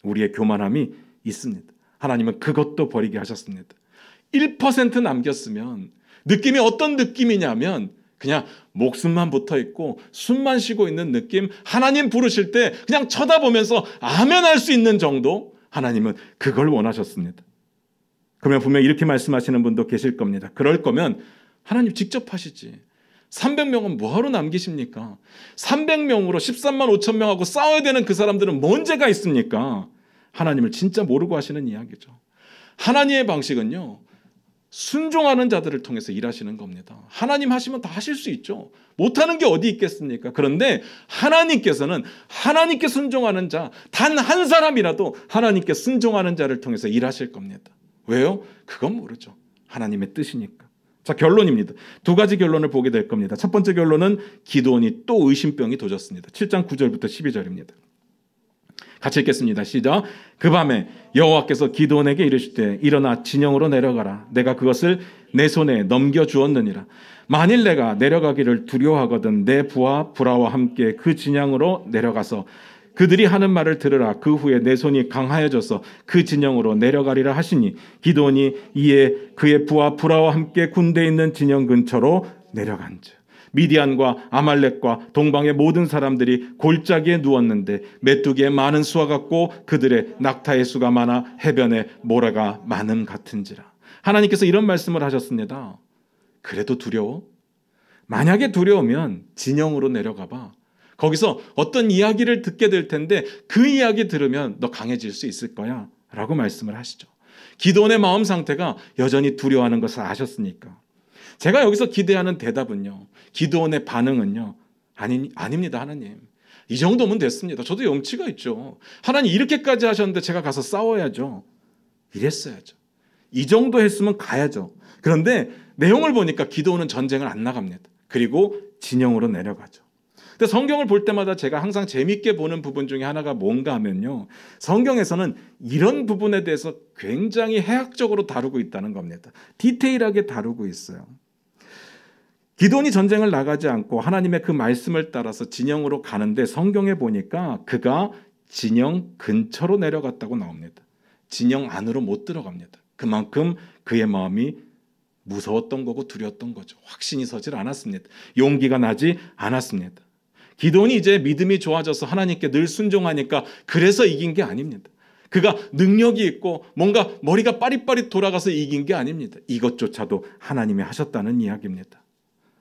우리의 교만함이 있습니다. 하나님은 그것도 버리게 하셨습니다. 1% 남겼으면 느낌이 어떤 느낌이냐면 그냥 목숨만 붙어 있고 숨만 쉬고 있는 느낌, 하나님 부르실 때 그냥 쳐다보면서 아멘 할 수 있는 정도, 하나님은 그걸 원하셨습니다. 그러면 분명히 이렇게 말씀하시는 분도 계실 겁니다. 그럴 거면 하나님 직접 하시지. 300명은 뭐하러 남기십니까? 300명으로 13만 5천 명하고 싸워야 되는 그 사람들은 뭔 죄가 있습니까? 하나님을 진짜 모르고 하시는 이야기죠. 하나님의 방식은요, 순종하는 자들을 통해서 일하시는 겁니다. 하나님 하시면 다 하실 수 있죠. 못하는 게 어디 있겠습니까? 그런데 하나님께서는 하나님께 순종하는 자, 단 한 사람이라도 하나님께 순종하는 자를 통해서 일하실 겁니다. 왜요? 그건 모르죠. 하나님의 뜻이니까. 자, 결론입니다. 두 가지 결론을 보게 될 겁니다. 첫 번째 결론은 기드온이 또 의심병이 도졌습니다. 7장 9절부터 12절입니다. 같이 읽겠습니다. 시작. 그 밤에 여호와께서 기드온에게 이르시되 일어나 진영으로 내려가라. 내가 그것을 내 손에 넘겨주었느니라. 만일 내가 내려가기를 두려워하거든 내 부하 브라와 함께 그 진영으로 내려가서 그들이 하는 말을 들으라. 그 후에 내 손이 강하여져서 그 진영으로 내려가리라 하시니 기드온이 이에 그의 부하 브라와 함께 군대 있는 진영 근처로 내려간즉 미디안과 아말렉과 동방의 모든 사람들이 골짜기에 누웠는데 메뚜기의 많은 수와 같고 그들의 낙타의 수가 많아 해변에 모래가 많음 같은지라. 하나님께서 이런 말씀을 하셨습니다. 그래도 두려워? 만약에 두려우면 진영으로 내려가 봐. 거기서 어떤 이야기를 듣게 될 텐데 그 이야기 들으면 너 강해질 수 있을 거야 라고 말씀을 하시죠. 기드온의 마음 상태가 여전히 두려워하는 것을 아셨으니까. 제가 여기서 기대하는 대답은요, 기드온의 반응은요, 아닙니다. 하나님, 이 정도면 됐습니다. 저도 염치가 있죠. 하나님 이렇게까지 하셨는데 제가 가서 싸워야죠. 이랬어야죠. 이 정도 했으면 가야죠. 그런데 내용을 보니까 기드온은 전쟁을 안 나갑니다. 그리고 진영으로 내려가죠. 근데 성경을 볼 때마다 제가 항상 재밌게 보는 부분 중에 하나가 뭔가 하면요, 성경에서는 이런 부분에 대해서 굉장히 해학적으로 다루고 있다는 겁니다. 디테일하게 다루고 있어요. 기드온이 전쟁을 나가지 않고 하나님의 그 말씀을 따라서 진영으로 가는데 성경에 보니까 그가 진영 근처로 내려갔다고 나옵니다. 진영 안으로 못 들어갑니다. 그만큼 그의 마음이 무서웠던 거고 두려웠던 거죠. 확신이 서질 않았습니다. 용기가 나지 않았습니다. 기드온이 이제 믿음이 좋아져서 하나님께 늘 순종하니까 그래서 이긴 게 아닙니다. 그가 능력이 있고 뭔가 머리가 빠릿빠릿 돌아가서 이긴 게 아닙니다. 이것조차도 하나님이 하셨다는 이야기입니다.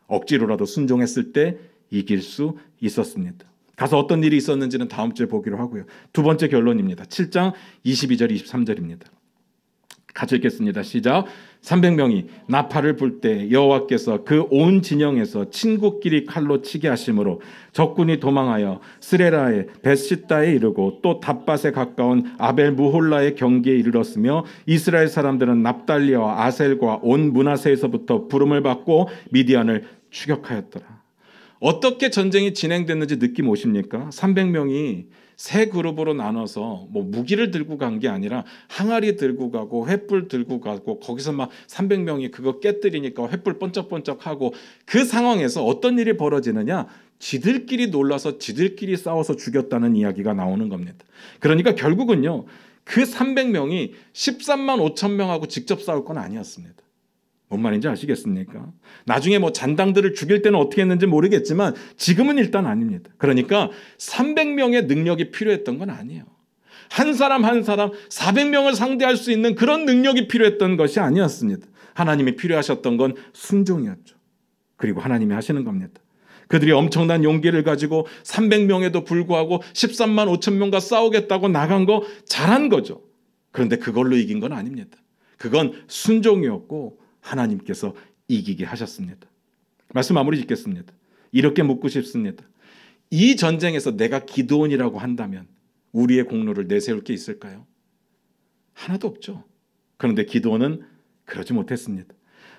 억지로라도 순종했을 때 이길 수 있었습니다. 가서 어떤 일이 있었는지는 다음 주에 보기로 하고요. 두 번째 결론입니다. 7장 22절 23절입니다. 같이 읽겠습니다. 시작. 300명이 나팔을 불 때 여호와께서 그 온 진영에서 친구끼리 칼로 치게 하심으로 적군이 도망하여 스레라의 벳시다에 이르고 또 답밭에 가까운 아벨 무홀라의 경계에 이르렀으며 이스라엘 사람들은 납달리와 아셀과 온 므낫세에서부터 부름을 받고 미디안을 추격하였더라. 어떻게 전쟁이 진행됐는지 느낌 오십니까? 300명이 세 그룹으로 나눠서 뭐 무기를 들고 간 게 아니라 항아리 들고 가고 횃불 들고 가고 거기서 막 300명이 그거 깨뜨리니까 횃불 번쩍번쩍하고 그 상황에서 어떤 일이 벌어지느냐? 지들끼리 놀라서 지들끼리 싸워서 죽였다는 이야기가 나오는 겁니다. 그러니까 결국은요, 그 300명이 13만 5천 명하고 직접 싸울 건 아니었습니다. 뭔 말인지 아시겠습니까? 나중에 뭐 잔당들을 죽일 때는 어떻게 했는지 모르겠지만 지금은 일단 아닙니다. 그러니까 300명의 능력이 필요했던 건 아니에요. 한 사람 한 사람 400명을 상대할 수 있는 그런 능력이 필요했던 것이 아니었습니다. 하나님이 필요하셨던 건 순종이었죠. 그리고 하나님이 하시는 겁니다. 그들이 엄청난 용기를 가지고 300명에도 불구하고 13만 5천 명과 싸우겠다고 나간 거 잘한 거죠. 그런데 그걸로 이긴 건 아닙니다. 그건 순종이었고 하나님께서 이기게 하셨습니다. 말씀 마무리 짓겠습니다. 이렇게 묻고 싶습니다. 이 전쟁에서 내가 기드온이라고 한다면 우리의 공로를 내세울 게 있을까요? 하나도 없죠. 그런데 기드온은 그러지 못했습니다.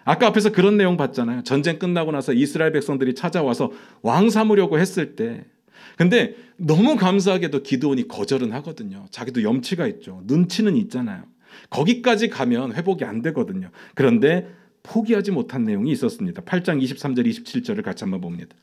아까 앞에서 그런 내용 봤잖아요. 전쟁 끝나고 나서 이스라엘 백성들이 찾아와서 왕 삼으려고 했을 때, 근데 너무 감사하게도 기드온이 거절은 하거든요. 자기도 염치가 있죠. 눈치는 있잖아요. 거기까지 가면 회복이 안 되거든요. 그런데 포기하지 못한 내용이 있었습니다. 8장 23절 27절을 같이 한번 봅니다.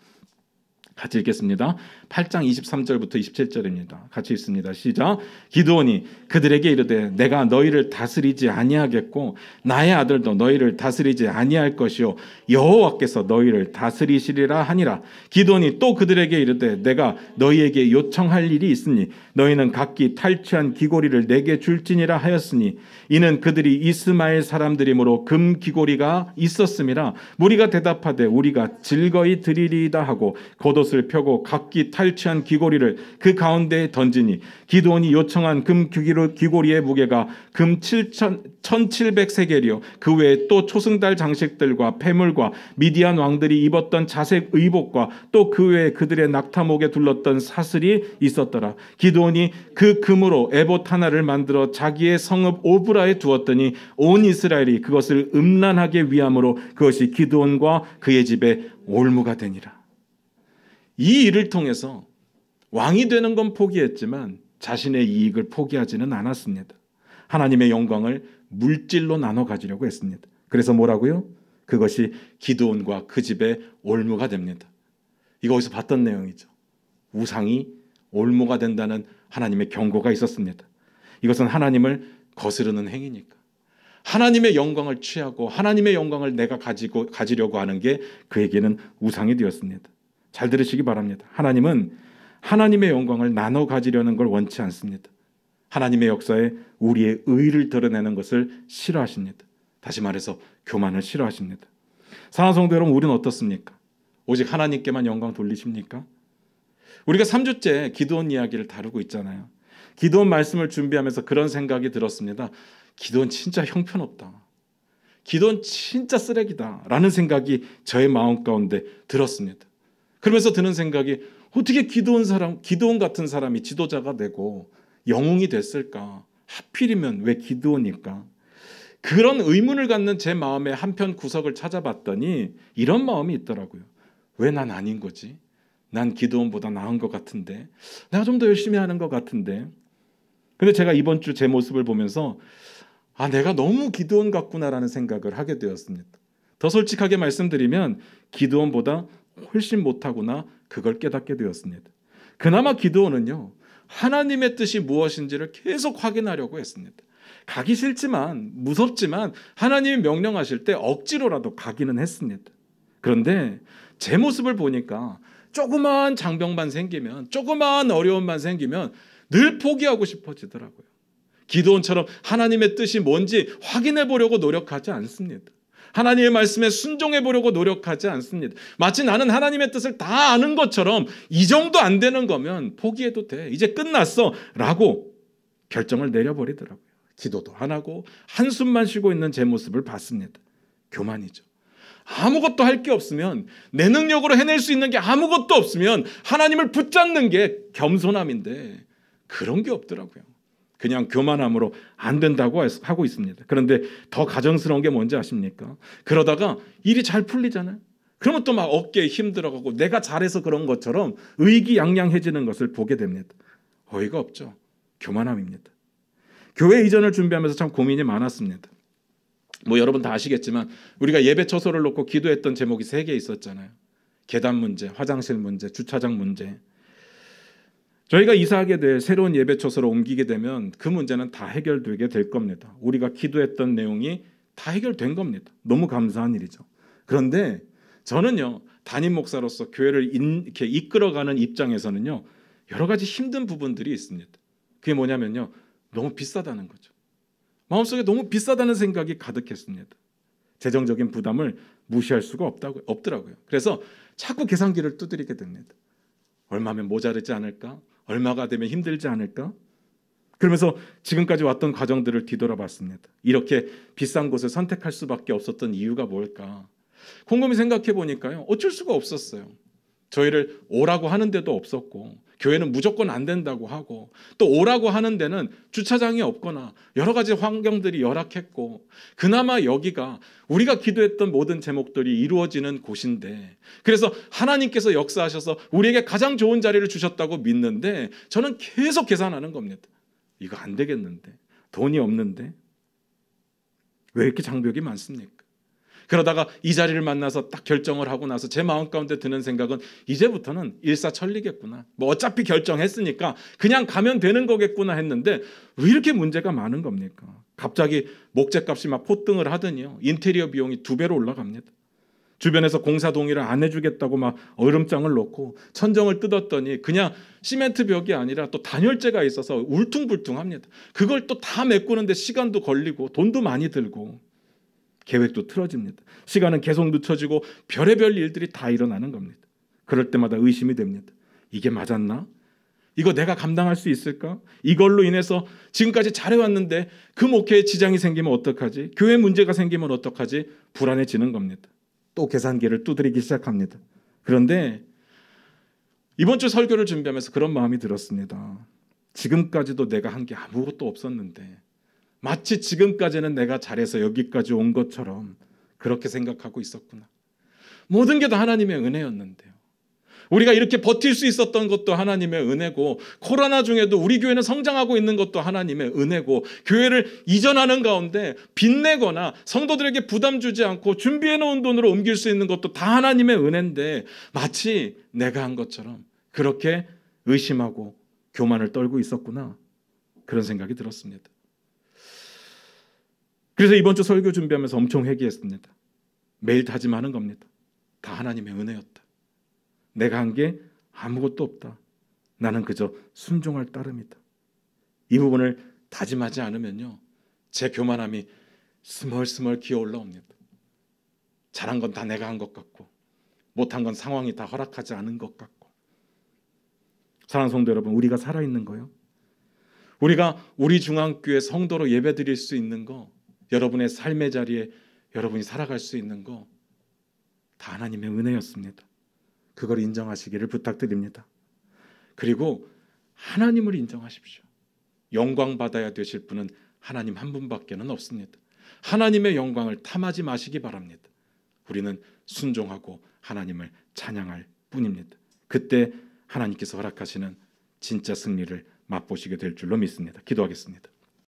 같이 읽겠습니다. 8장 23절부터 27절입니다. 같이 읽습니다. 시작. 기드온이 그들에게 이르되 내가 너희를 다스리지 아니하겠고 나의 아들도 너희를 다스리지 아니할 것이요 여호와께서 너희를 다스리시리라 하니라. 기드온이 또 그들에게 이르되 내가 너희에게 요청할 일이 있으니 너희는 각기 탈취한 귀고리를 내게 줄지니라 하였으니 이는 그들이 이스마엘 사람들이므로 금 귀고리가 있었음이라. 무리가 대답하되 우리가 즐거이 드리리이다 하고 겉옷을 펴고 각기 탈취한 귀고리를 그 가운데에 던지니 기드온이 요청한 금 귀고리의 무게가 금 1700세겔이요 그 외에 또 초승달 장식들과 폐물과 미디안 왕들이 입었던 자색 의복과 또 그 외에 그들의 낙타목에 둘렀던 사슬이 있었더라. 기드온이 그 금으로 에봇 하나를 만들어 자기의 성읍 오브라에 두었더니 온 이스라엘이 그것을 음란하게 위함으로 그것이 기드온과 그의 집에 올무가 되니라. 이 일을 통해서 왕이 되는 건 포기했지만 자신의 이익을 포기하지는 않았습니다. 하나님의 영광을 물질로 나눠 가지려고 했습니다. 그래서 뭐라고요? 그것이 기드온과 그 집의 올무가 됩니다. 이거 어디서 봤던 내용이죠. 우상이 올무가 된다는 하나님의 경고가 있었습니다. 이것은 하나님을 거스르는 행위니까. 하나님의 영광을 취하고 하나님의 영광을 내가 가지려고 하는 게 그에게는 우상이 되었습니다. 잘 들으시기 바랍니다. 하나님은 하나님의 영광을 나눠 가지려는 걸 원치 않습니다. 하나님의 역사에 우리의 의를 드러내는 것을 싫어하십니다. 다시 말해서 교만을 싫어하십니다. 사랑하는 성도 여러분, 우리는 어떻습니까? 오직 하나님께만 영광 돌리십니까? 우리가 3주째 기드온 이야기를 다루고 있잖아요. 기드온 말씀을 준비하면서 그런 생각이 들었습니다. 기드온 진짜 형편없다. 기드온 진짜 쓰레기다 라는 생각이 저의 마음 가운데 들었습니다. 그러면서 드는 생각이 어떻게 기드온 같은 사람이 지도자가 되고 영웅이 됐을까? 하필이면 왜 기드온일까? 그런 의문을 갖는 제 마음의 한편 구석을 찾아봤더니 이런 마음이 있더라고요. 왜 난 아닌 거지? 난 기드온보다 나은 것 같은데, 내가 좀 더 열심히 하는 것 같은데. 근데 제가 이번 주 제 모습을 보면서 내가 너무 기드온 같구나라는 생각을 하게 되었습니다. 더 솔직하게 말씀드리면 기드온보다 훨씬 못하구나, 그걸 깨닫게 되었습니다. 그나마 기드온은요, 하나님의 뜻이 무엇인지를 계속 확인하려고 했습니다. 가기 싫지만, 무섭지만 하나님이 명령하실 때 억지로라도 가기는 했습니다. 그런데 제 모습을 보니까 조그마한 장병만 생기면, 조그마한 어려움만 생기면 늘 포기하고 싶어지더라고요. 기드온처럼 하나님의 뜻이 뭔지 확인해 보려고 노력하지 않습니다. 하나님의 말씀에 순종해 보려고 노력하지 않습니다. 마치 나는 하나님의 뜻을 다 아는 것처럼 이 정도 안 되는 거면 포기해도 돼, 이제 끝났어 라고 결정을 내려버리더라고요. 기도도 안 하고 한숨만 쉬고 있는 제 모습을 봤습니다. 교만이죠. 아무것도 할 게 없으면, 내 능력으로 해낼 수 있는 게 아무것도 없으면 하나님을 붙잡는 게 겸손함인데 그런 게 없더라고요. 그냥 교만함으로 안 된다고 하고 있습니다. 그런데 더 가정스러운 게 뭔지 아십니까? 그러다가 일이 잘 풀리잖아요. 그러면 또 막 어깨에 힘들어가고 내가 잘해서 그런 것처럼 의기양양해지는 것을 보게 됩니다. 어이가 없죠. 교만함입니다. 교회 이전을 준비하면서 참 고민이 많았습니다. 여러분 다 아시겠지만 우리가 예배 처소를 놓고 기도했던 제목이 3개 있었잖아요. 계단 문제, 화장실 문제, 주차장 문제. 저희가 이사하게 될 새로운 예배 처소로 옮기게 되면 그 문제는 다 해결되게 될 겁니다. 우리가 기도했던 내용이 다 해결된 겁니다. 너무 감사한 일이죠. 그런데 저는요, 담임 목사로서 교회를 이렇게 이끌어가는 입장에서는요, 여러 가지 힘든 부분들이 있습니다. 그게 뭐냐면요, 너무 비싸다는 거죠. 마음속에 너무 비싸다는 생각이 가득했습니다. 재정적인 부담을 무시할 수가 없더라고요. 그래서 자꾸 계산기를 두드리게 됩니다. 얼마면 모자르지 않을까? 얼마가 되면 힘들지 않을까? 그러면서 지금까지 왔던 과정들을 뒤돌아봤습니다. 이렇게 비싼 곳을 선택할 수밖에 없었던 이유가 뭘까? 곰곰이 생각해 보니까요, 어쩔 수가 없었어요. 저희를 오라고 하는 데도 없었고, 교회는 무조건 안 된다고 하고, 또 오라고 하는 데는 주차장이 없거나 여러 가지 환경들이 열악했고, 그나마 여기가 우리가 기도했던 모든 제목들이 이루어지는 곳인데, 그래서 하나님께서 역사하셔서 우리에게 가장 좋은 자리를 주셨다고 믿는데, 저는 계속 계산하는 겁니다. 이거 안 되겠는데, 돈이 없는데, 왜 이렇게 장벽이 많습니까? 그러다가 이 자리를 만나서 딱 결정을 하고 나서 제 마음 가운데 드는 생각은, 이제부터는 일사천리겠구나, 뭐 어차피 결정했으니까 그냥 가면 되는 거겠구나 했는데, 왜 이렇게 문제가 많은 겁니까? 갑자기 목재값이 막 폭등을 하더니요, 인테리어 비용이 2배로 올라갑니다. 주변에서 공사 동의를 안 해주겠다고 막 얼음장을 놓고 천정을 뜯었더니 그냥 시멘트 벽이 아니라 또 단열재가 있어서 울퉁불퉁합니다. 그걸 또 다 메꾸는데 시간도 걸리고 돈도 많이 들고 계획도 틀어집니다. 시간은 계속 늦춰지고 별의별 일들이 다 일어나는 겁니다. 그럴 때마다 의심이 됩니다. 이게 맞았나? 이거 내가 감당할 수 있을까? 이걸로 인해서 지금까지 잘해왔는데 그 목회에 지장이 생기면 어떡하지? 교회 문제가 생기면 어떡하지? 불안해지는 겁니다. 또 계산기를 두드리기 시작합니다. 그런데 이번 주 설교를 준비하면서 그런 마음이 들었습니다. 지금까지도 내가 한 게 아무것도 없었는데, 마치 지금까지는 내가 잘해서 여기까지 온 것처럼 그렇게 생각하고 있었구나. 모든 게 다 하나님의 은혜였는데요. 우리가 이렇게 버틸 수 있었던 것도 하나님의 은혜고, 코로나 중에도 우리 교회는 성장하고 있는 것도 하나님의 은혜고, 교회를 이전하는 가운데 빚내거나 성도들에게 부담 주지 않고 준비해놓은 돈으로 옮길 수 있는 것도 다 하나님의 은혜인데, 마치 내가 한 것처럼 그렇게 의심하고 교만을 떨고 있었구나, 그런 생각이 들었습니다. 그래서 이번 주 설교 준비하면서 엄청 회개했습니다. 매일 다짐하는 겁니다. 다 하나님의 은혜였다. 내가 한 게 아무것도 없다. 나는 그저 순종할 따름이다. 이 부분을 다짐하지 않으면요, 제 교만함이 스멀스멀 기어 올라옵니다. 잘한 건 다 내가 한 것 같고, 못한 건 상황이 다 허락하지 않은 것 같고. 사랑하는 성도 여러분, 우리가 살아있는 거요, 우리가 우리 중앙교회 성도로 예배드릴 수 있는 거, 여러분의 삶의 자리에 여러분이 살아갈 수 있는 거, 다 하나님의 은혜였습니다. 그걸 인정하시기를 부탁드립니다. 그리고 하나님을 인정하십시오. 영광 받아야 되실 분은 하나님 한 분밖에는 없습니다. 하나님의 영광을 탐하지 마시기 바랍니다. 우리는 순종하고 하나님을 찬양할 뿐입니다. 그때 하나님께서 허락하시는 진짜 승리를 맛보시게 될 줄로 믿습니다. 기도하겠습니다.